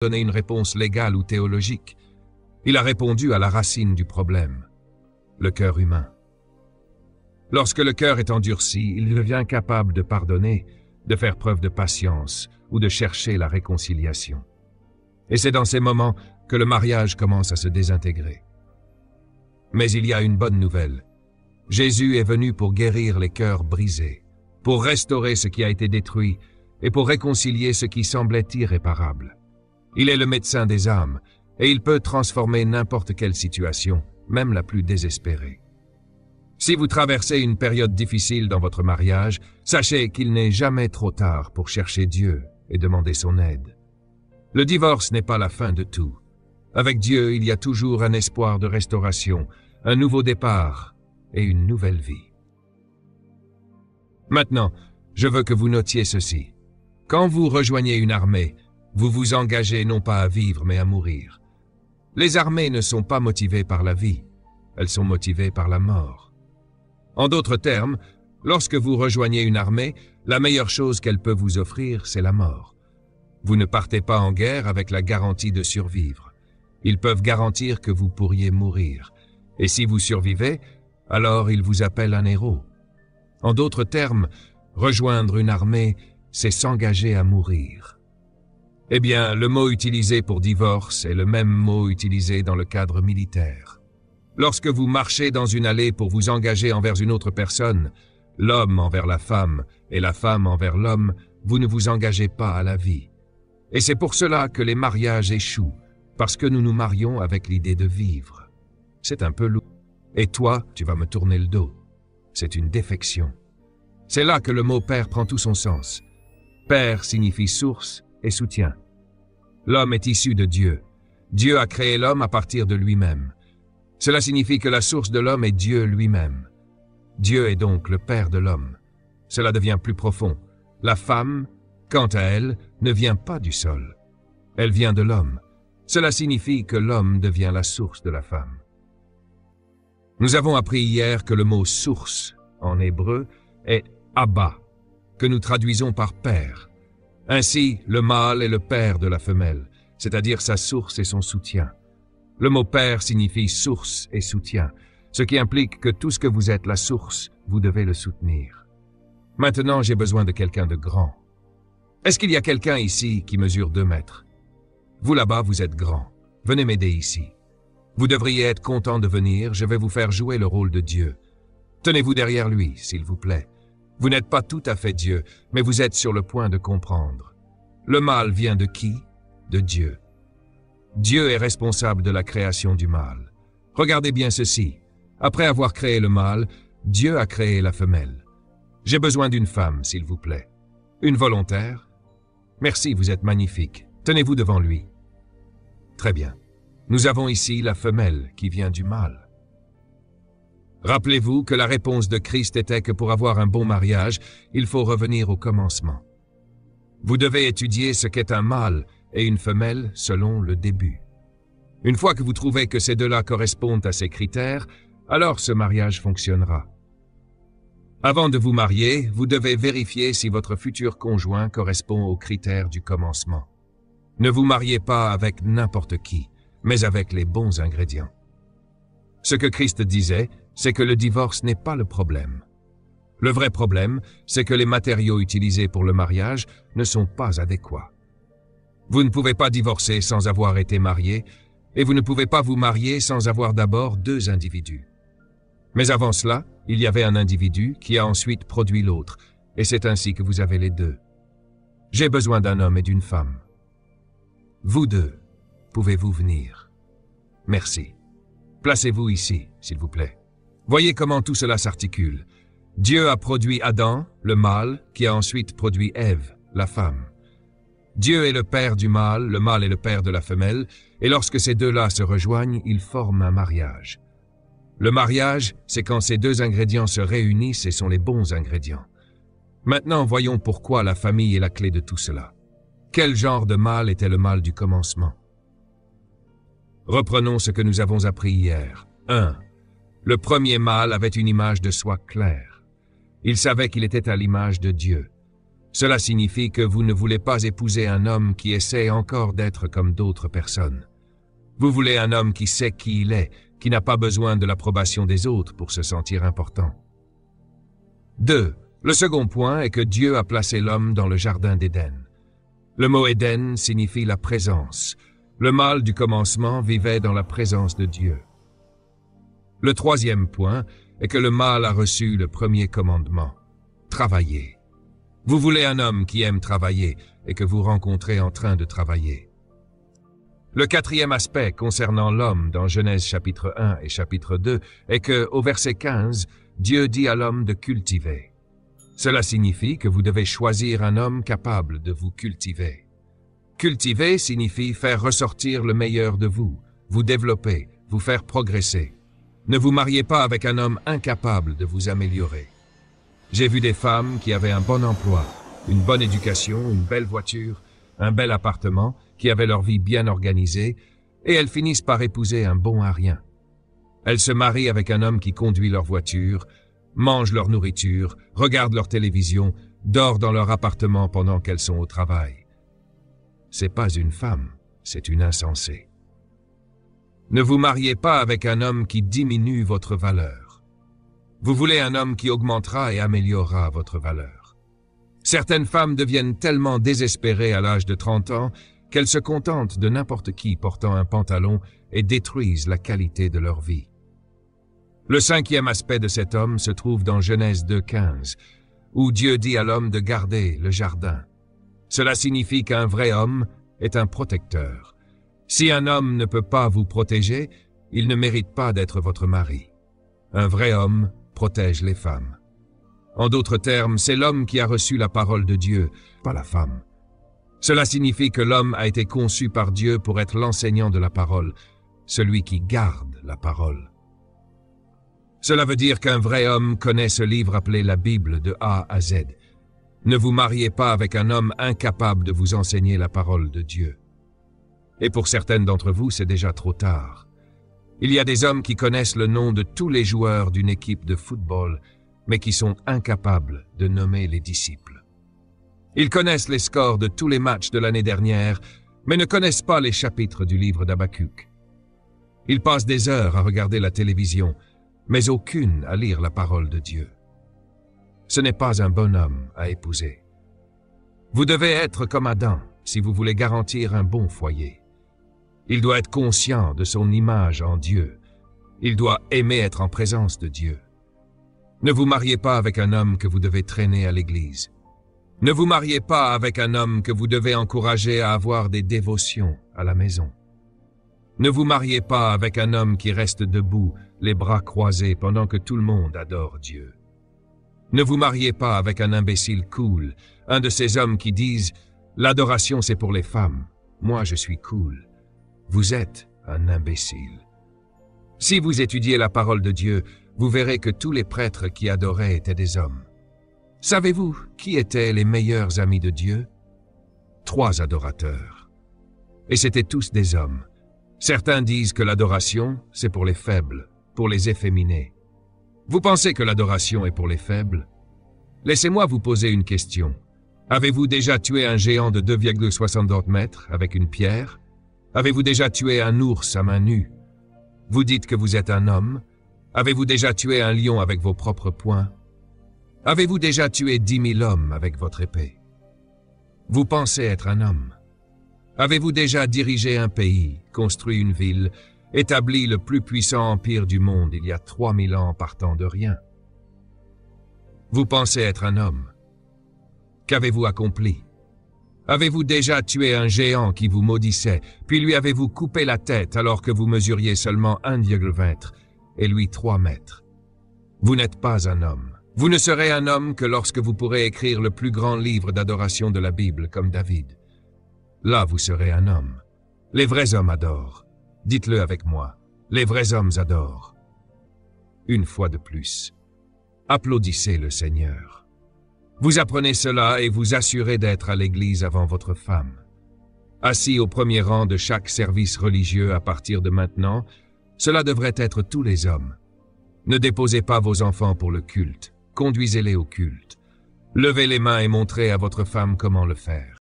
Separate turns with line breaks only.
donné une réponse légale ou théologique. Il a répondu à la racine du problème, le cœur humain. Lorsque le cœur est endurci, il devient capable de pardonner, de faire preuve de patience ou de chercher la réconciliation. Et c'est dans ces moments que le mariage commence à se désintégrer. Mais il y a une bonne nouvelle. Jésus est venu pour guérir les cœurs brisés, pour restaurer ce qui a été détruit et pour réconcilier ce qui semblait irréparable. Il est le médecin des âmes et il peut transformer n'importe quelle situation, même la plus désespérée. Si vous traversez une période difficile dans votre mariage, sachez qu'il n'est jamais trop tard pour chercher Dieu et demander son aide. Le divorce n'est pas la fin de tout. Avec Dieu, il y a toujours un espoir de restauration, un nouveau départ et une nouvelle vie. Maintenant, je veux que vous notiez ceci. Quand vous rejoignez une armée, vous vous engagez non pas à vivre mais à mourir. Les armées ne sont pas motivées par la vie, elles sont motivées par la mort. En d'autres termes, lorsque vous rejoignez une armée, la meilleure chose qu'elle peut vous offrir, c'est la mort. Vous ne partez pas en guerre avec la garantie de survivre. Ils peuvent garantir que vous pourriez mourir. Et si vous survivez, alors ils vous appellent un héros. En d'autres termes, rejoindre une armée, c'est s'engager à mourir. Eh bien, le mot utilisé pour divorce est le même mot utilisé dans le cadre militaire. Lorsque vous marchez dans une allée pour vous engager envers une autre personne, l'homme envers la femme et la femme envers l'homme, vous ne vous engagez pas à la vie. Et c'est pour cela que les mariages échouent, parce que nous nous marions avec l'idée de vivre. C'est un peu lourd. Et toi, tu vas me tourner le dos. C'est une défection. C'est là que le mot père prend tout son sens. Père signifie source et soutien. L'homme est issu de Dieu. Dieu a créé l'homme à partir de lui-même. Cela signifie que la source de l'homme est Dieu lui-même. Dieu est donc le père de l'homme. Cela devient plus profond. La femme, quant à elle, ne vient pas du sol. Elle vient de l'homme. Cela signifie que l'homme devient la source de la femme. Nous avons appris hier que le mot « source » en hébreu est « Abba », que nous traduisons par « père ». Ainsi, le mâle est le père de la femelle, c'est-à-dire sa source et son soutien. Le mot « père » signifie source et soutien, ce qui implique que tout ce que vous êtes la source, vous devez le soutenir. Maintenant, j'ai besoin de quelqu'un de grand. Est-ce qu'il y a quelqu'un ici qui mesure 2 mètres? Vous là-bas, vous êtes grand. Venez m'aider ici. Vous devriez être content de venir, je vais vous faire jouer le rôle de Dieu. Tenez-vous derrière lui, s'il vous plaît. Vous n'êtes pas tout à fait Dieu, mais vous êtes sur le point de comprendre. Le mal vient de qui? De Dieu. Dieu est responsable de la création du mâle. Regardez bien ceci. Après avoir créé le mâle, Dieu a créé la femelle. J'ai besoin d'une femme, s'il vous plaît. Une volontaire? Merci, vous êtes magnifique. Tenez-vous devant lui. Très bien. Nous avons ici la femelle qui vient du mâle. Rappelez-vous que la réponse de Christ était que pour avoir un bon mariage, il faut revenir au commencement. Vous devez étudier ce qu'est un mâle et une femelle selon le début. Une fois que vous trouvez que ces deux-là correspondent à ces critères, alors ce mariage fonctionnera. Avant de vous marier, vous devez vérifier si votre futur conjoint correspond aux critères du commencement. Ne vous mariez pas avec n'importe qui, mais avec les bons ingrédients. Ce que Christ disait, c'est que le divorce n'est pas le problème. Le vrai problème, c'est que les matériaux utilisés pour le mariage ne sont pas adéquats. Vous ne pouvez pas divorcer sans avoir été marié, et vous ne pouvez pas vous marier sans avoir d'abord 2 individus. Mais avant cela, il y avait un individu qui a ensuite produit l'autre, et c'est ainsi que vous avez les 2. J'ai besoin d'un homme et d'une femme. Vous 2, pouvez-vous venir? Merci. Placez-vous ici, s'il vous plaît. Voyez comment tout cela s'articule. Dieu a produit Adam, le mâle, qui a ensuite produit Ève, la femme. Dieu est le père du mâle est le père de la femelle, et lorsque ces deux-là se rejoignent, ils forment un mariage. Le mariage, c'est quand ces 2 ingrédients se réunissent et sont les bons ingrédients. Maintenant, voyons pourquoi la famille est la clé de tout cela. Quel genre de mâle était le mâle du commencement? Reprenons ce que nous avons appris hier. 1. Le premier mâle avait une image de soi claire. Il savait qu'il était à l'image de Dieu. Cela signifie que vous ne voulez pas épouser un homme qui essaie encore d'être comme d'autres personnes. Vous voulez un homme qui sait qui il est, qui n'a pas besoin de l'approbation des autres pour se sentir important. 2. Le second point est que Dieu a placé l'homme dans le jardin d'Éden. Le mot Éden signifie la présence. Le mâle du commencement vivait dans la présence de Dieu. Le troisième point est que le mâle a reçu le premier commandement, travailler. Vous voulez un homme qui aime travailler et que vous rencontrez en train de travailler. Le quatrième aspect concernant l'homme dans Genèse chapitre 1 et chapitre 2 est que, au verset 15, Dieu dit à l'homme de cultiver. Cela signifie que vous devez choisir un homme capable de vous cultiver. Cultiver signifie faire ressortir le meilleur de vous, vous développer, vous faire progresser. Ne vous mariez pas avec un homme incapable de vous améliorer. J'ai vu des femmes qui avaient un bon emploi, une bonne éducation, une belle voiture, un bel appartement, qui avaient leur vie bien organisée, et elles finissent par épouser un bon à rien. Elles se marient avec un homme qui conduit leur voiture, mange leur nourriture, regarde leur télévision, dort dans leur appartement pendant qu'elles sont au travail. C'est pas une femme, c'est une insensée. Ne vous mariez pas avec un homme qui diminue votre valeur. Vous voulez un homme qui augmentera et améliorera votre valeur. Certaines femmes deviennent tellement désespérées à l'âge de 30 ans qu'elles se contentent de n'importe qui portant un pantalon et détruisent la qualité de leur vie. Le cinquième aspect de cet homme se trouve dans Genèse 2:15, où Dieu dit à l'homme de garder le jardin. Cela signifie qu'un vrai homme est un protecteur. Si un homme ne peut pas vous protéger, il ne mérite pas d'être votre mari. Un vrai homme protège les femmes. En d'autres termes, c'est l'homme qui a reçu la parole de Dieu, pas la femme. Cela signifie que l'homme a été conçu par Dieu pour être l'enseignant de la parole, celui qui garde la parole. Cela veut dire qu'un vrai homme connaît ce livre appelé la Bible de A à Z. Ne vous mariez pas avec un homme incapable de vous enseigner la parole de Dieu. Et pour certaines d'entre vous, c'est déjà trop tard. Il y a des hommes qui connaissent le nom de tous les joueurs d'une équipe de football, mais qui sont incapables de nommer les disciples. Ils connaissent les scores de tous les matchs de l'année dernière, mais ne connaissent pas les chapitres du livre d'Habakkuk. Ils passent des heures à regarder la télévision, mais aucune à lire la parole de Dieu. Ce n'est pas un bon homme à épouser. Vous devez être comme Adam si vous voulez garantir un bon foyer. Il doit être conscient de son image en Dieu. Il doit aimer être en présence de Dieu. Ne vous mariez pas avec un homme que vous devez traîner à l'église. Ne vous mariez pas avec un homme que vous devez encourager à avoir des dévotions à la maison. Ne vous mariez pas avec un homme qui reste debout, les bras croisés pendant que tout le monde adore Dieu. Ne vous mariez pas avec un imbécile cool, un de ces hommes qui disent « L'adoration c'est pour les femmes, moi je suis cool ». Vous êtes un imbécile. Si vous étudiez la parole de Dieu, vous verrez que tous les prêtres qui adoraient étaient des hommes. Savez-vous qui étaient les meilleurs amis de Dieu? 3 adorateurs. Et c'étaient tous des hommes. Certains disent que l'adoration, c'est pour les faibles, pour les efféminés. Vous pensez que l'adoration est pour les faibles? Laissez-moi vous poser une question. Avez-vous déjà tué un géant de 2,60 mètres avec une pierre? Avez-vous déjà tué un ours à main nue? Vous dites que vous êtes un homme? Avez-vous déjà tué un lion avec vos propres poings? Avez-vous déjà tué 10 000 hommes avec votre épée? Vous pensez être un homme? Avez-vous déjà dirigé un pays, construit une ville, établi le plus puissant empire du monde il y a 3000 ans partant de rien? Vous pensez être un homme? Qu'avez-vous accompli? Avez-vous déjà tué un géant qui vous maudissait, puis lui avez-vous coupé la tête alors que vous mesuriez seulement 1,20 mètre et lui 3 mètres? Vous n'êtes pas un homme. Vous ne serez un homme que lorsque vous pourrez écrire le plus grand livre d'adoration de la Bible comme David. Là, vous serez un homme. Les vrais hommes adorent. Dites-le avec moi. Les vrais hommes adorent. Une fois de plus, applaudissez le Seigneur. Vous apprenez cela et vous assurez d'être à l'église avant votre femme. Assis au premier rang de chaque service religieux à partir de maintenant, cela devrait être tous les hommes. Ne déposez pas vos enfants pour le culte, conduisez-les au culte. Levez les mains et montrez à votre femme comment le faire.